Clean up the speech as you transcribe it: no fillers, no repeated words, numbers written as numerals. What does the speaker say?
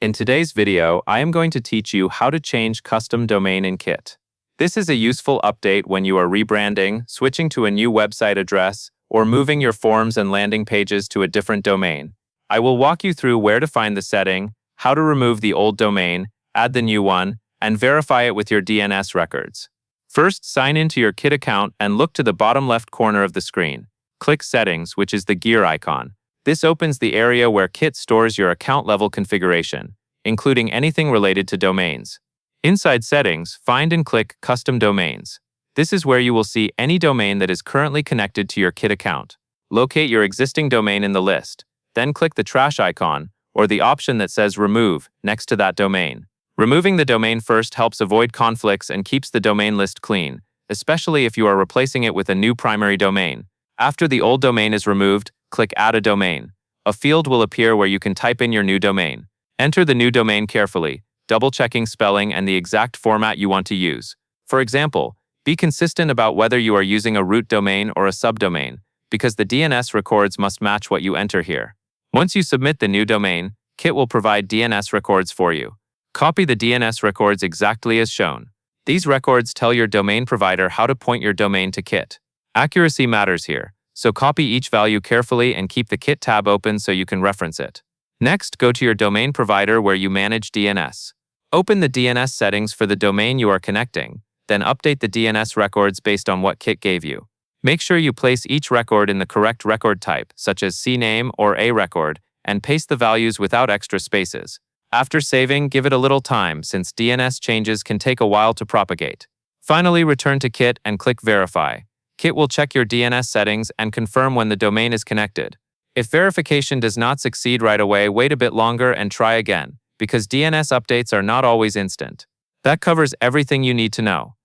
In today's video, I am going to teach you how to change custom domain in Kit. This is a useful update when you are rebranding, switching to a new website address, or moving your forms and landing pages to a different domain. I will walk you through where to find the setting, how to remove the old domain, add the new one, and verify it with your DNS records. First, sign into your Kit account and look to the bottom left corner of the screen. Click Settings, which is the gear icon. This opens the area where Kit stores your account-level configuration, including anything related to domains. Inside Settings, find and click Custom Domains. This is where you will see any domain that is currently connected to your Kit account. Locate your existing domain in the list, then click the trash icon, or the option that says Remove, next to that domain. Removing the domain first helps avoid conflicts and keeps the domain list clean, especially if you are replacing it with a new primary domain. After the old domain is removed, click Add a Domain. A field will appear where you can type in your new domain. Enter the new domain carefully, double-checking spelling and the exact format you want to use. For example, be consistent about whether you are using a root domain or a subdomain, because the DNS records must match what you enter here. Once you submit the new domain, Kit will provide DNS records for you. Copy the DNS records exactly as shown. These records tell your domain provider how to point your domain to Kit. Accuracy matters here, so copy each value carefully and keep the Kit tab open so you can reference it. Next, go to your domain provider where you manage DNS. Open the DNS settings for the domain you are connecting, then update the DNS records based on what Kit gave you. Make sure you place each record in the correct record type, such as CNAME or A record, and paste the values without extra spaces. After saving, give it a little time since DNS changes can take a while to propagate. Finally, return to Kit and click Verify. Kit will check your DNS settings and confirm when the domain is connected. If verification does not succeed right away, wait a bit longer and try again, because DNS updates are not always instant. That covers everything you need to know.